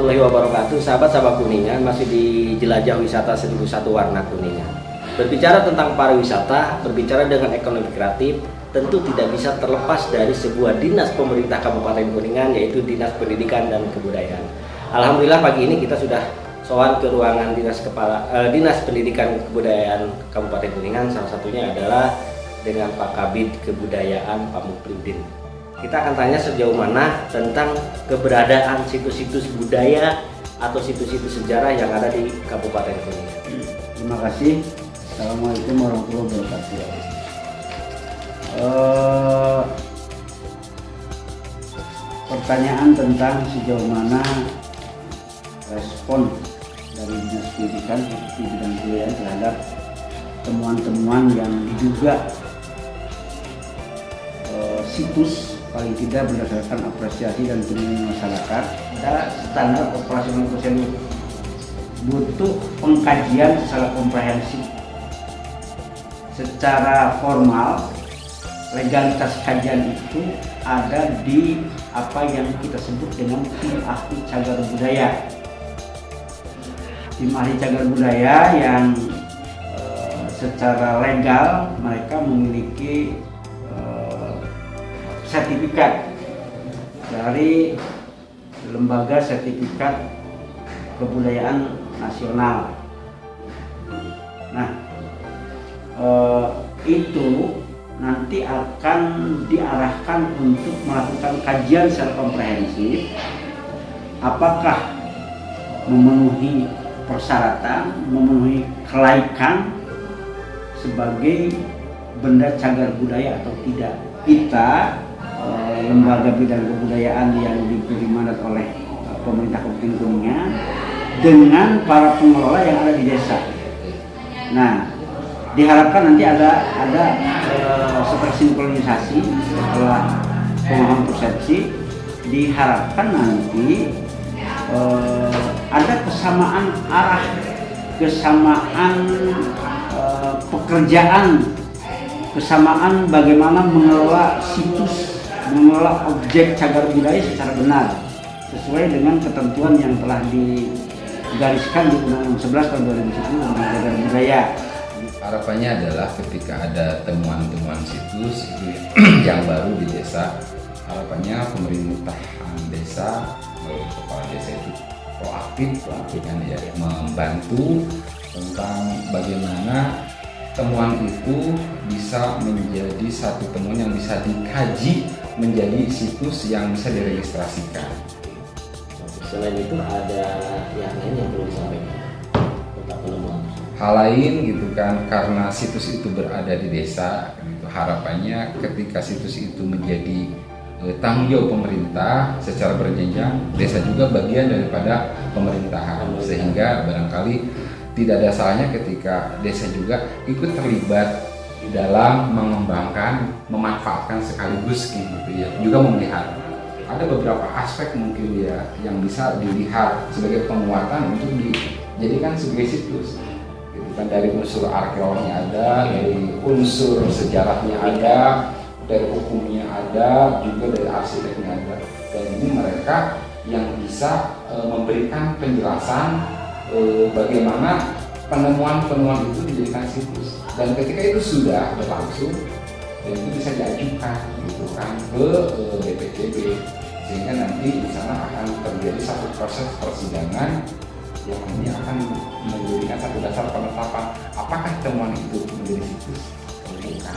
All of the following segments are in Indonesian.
warahmatullahi wabarakatuh. Sahabat-sahabat Kuningan, masih di Jelajah Wisata 1001 Warna Kuningan. Berbicara tentang pariwisata, berbicara dengan ekonomi kreatif, tentu tidak bisa terlepas dari sebuah dinas pemerintah Kabupaten Kuningan, yaitu Dinas Pendidikan dan Kebudayaan. Alhamdulillah pagi ini kita sudah sowan ke ruangan Dinas Pendidikan Kebudayaan Kabupaten Kuningan. Salah satunya adalah dengan Pak Kabid Kebudayaan Pak Mukliddin. Kita akan tanya sejauh mana tentang keberadaan situs-situs budaya atau situs-situs sejarah yang ada di Kabupaten Kuningan. Terima kasih. Assalamualaikum warahmatullahi wabarakatuh. Pertanyaan tentang sejauh mana respon dari Dinas Pendidikan di bidang kebudayaan terhadap temuan-temuan yang diduga situs paling tidak berdasarkan apresiasi dan penilaian masyarakat ada standar operasional prosedur, butuh pengkajian secara komprehensif. Secara formal, legalitas kajian itu ada di apa yang kita sebut dengan tim ahli cagar budaya. Tim ahli cagar budaya yang secara legal mereka memiliki sertifikat dari Lembaga Sertifikat Kebudayaan Nasional. Nah, itu nanti akan diarahkan untuk melakukan kajian secara komprehensif apakah memenuhi persyaratan, memenuhi kelaikan sebagai benda cagar budaya atau tidak. Kita lembaga bidang kebudayaan yang diberi mandat oleh pemerintah Kabupaten Kuningan dengan para pengelola yang ada di desa. Nah, diharapkan nanti ada sinkronisasi setelah pemahaman persepsi. Diharapkan nanti ada kesamaan arah, kesamaan pekerjaan, kesamaan bagaimana mengelola situs, mengelola objek cagar budaya secara benar sesuai dengan ketentuan yang telah digariskan di Undang-Undang 11 tahun 2010 tentang cagar budaya. Harapannya adalah ketika ada temuan-temuan situs itu yang baru di desa, harapannya pemerintahan desa, kepala desa itu proaktif kan ya, membantu tentang bagaimana temuan itu bisa menjadi satu temuan yang bisa dikaji menjadi situs yang bisa diregistrasikan. Selain itu ada yang lain yang perlu disampaikan tentang penemuan. Hal lain gitu kan, karena situs itu berada di desa, gitu, harapannya ketika situs itu menjadi tanggung jawab pemerintah secara berjenjang, desa juga bagian daripada pemerintahan, sehingga barangkali tidak ada salahnya ketika desa juga ikut terlibat di dalam mengembangkan, memanfaatkan sekaligus gitu ya, juga melihat ada beberapa aspek mungkin ya yang bisa dilihat sebagai penguatan untuk dijadikan sebagai situs. Gitu kan, dari unsur arkeologinya ada, dari unsur sejarahnya ada, dari hukumnya ada, juga dari arsiteknya ada. Dan ini mereka yang bisa memberikan penjelasan bagaimana penemuan-penemuan itu dijadikan situs, dan ketika itu sudah berlangsung dan itu bisa diajukan gitu kan ke BPKB, sehingga nanti di sana akan terjadi satu proses persidangan yang ini akan menjadikan satu dasar penetapan apakah temuan itu menjadi situs atau bukan.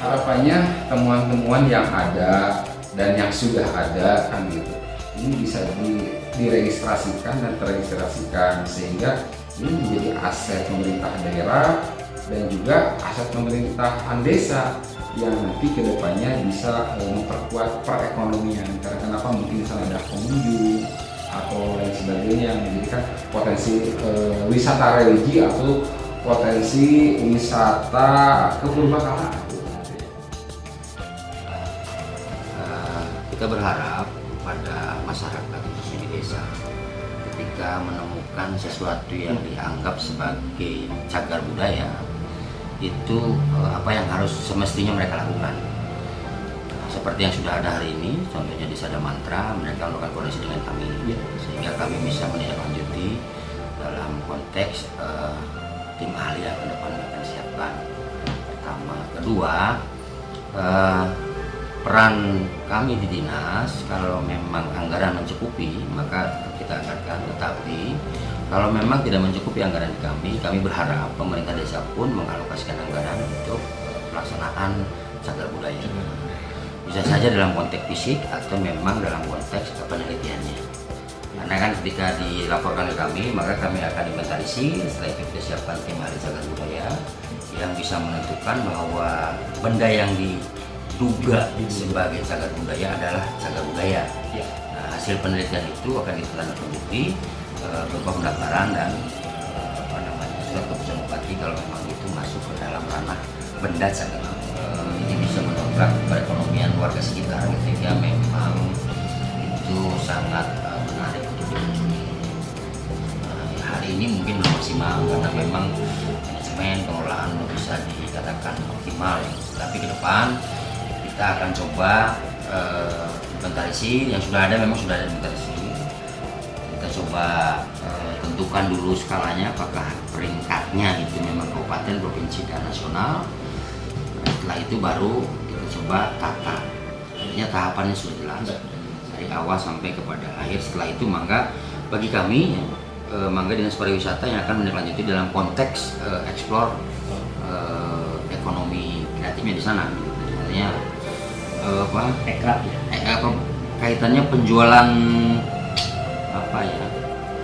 Harapannya temuan-temuan yang ada dan yang sudah ada kan gitu, ini bisa diregistrasikan dan terregistrasikan sehingga ini menjadi aset pemerintah daerah dan juga aset pemerintahan desa yang nanti kedepannya bisa memperkuat perekonomian. Karena kenapa, mungkin misalnya ada pengunjung atau lain sebagainya yang menjadikan potensi wisata religi atau potensi wisata kepurbakaan. Kita berharap pada masyarakat khususnya di desa, ketika menemukan sesuatu yang dianggap sebagai cagar budaya, itu apa yang harus semestinya mereka lakukan. seperti yang sudah ada hari ini, contohnya di Sada Mantra, mereka melakukan koordinasi dengan kami, sehingga kami bisa menindaklanjuti dalam konteks tim ahli yang ke depan akan disiapkan. Pertama, kedua, peran kami di dinas, kalau memang anggaran mencukupi maka kita anggarkan, tetapi kalau memang tidak mencukupi anggaran kami berharap pemerintah desa pun mengalokasikan anggaran untuk pelaksanaan cagar budaya. Bisa saja dalam konteks fisik atau memang dalam konteks penelitiannya. Karena kan ketika dilaporkan ke kami, maka kami akan inventarisir, setelah itu kita siapkan tim ahli cagar budaya yang bisa menentukan bahwa benda yang diduga sebagai cagar budaya adalah cagar budaya. Nah, hasil penelitian itu akan ditindaklanjuti berupa pendaftaran dan surat keputusan bupati kalau memang itu masuk ke dalam ranah benda cagar. Ini bisa mendongkrak perekonomian warga sekitar ketika memang itu sangat menarik untuk dikunjungi. Hari ini mungkin belum maksimal karena memang manajemen pengelolaan belum bisa dikatakan optimal, tapi ke depan kita akan coba inventarisir yang sudah ada, memang sudah ada inventarisir. Kita coba tentukan dulu skalanya, apakah peringkatnya itu memang kabupaten, provinsi, dan nasional. Setelah itu baru kita coba tata. Artinya tahapannya sudah jelas dari awal sampai kepada akhir. Setelah itu maka bagi kami mangga dinas pariwisata yang akan menindaklanjuti dalam konteks eksplor ekonomi kreatifnya di sana. Artinya kaitannya penjualan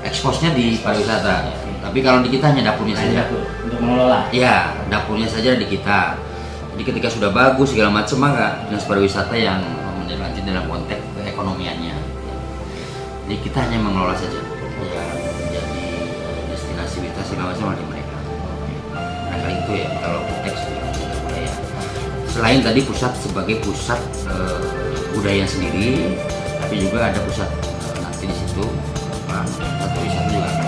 eksposnya di pariwisata. Tapi kalau di kita hanya dapurnya saja. Untuk mengelola. Ya, dapurnya saja di kita. Jadi ketika sudah bagus segala macam, maka dinas pariwisata yang menindaklanjuti dalam konteks keekonomiannya. Jadi kita hanya mengelola saja. Ya, menjadi destinasi wisata segala macam di mereka. Nah, kali itu ya kalau konteks budaya. Selain tadi pusat sebagai pusat budaya sendiri, tapi juga ada pusat nanti di situ pusat wisata juga.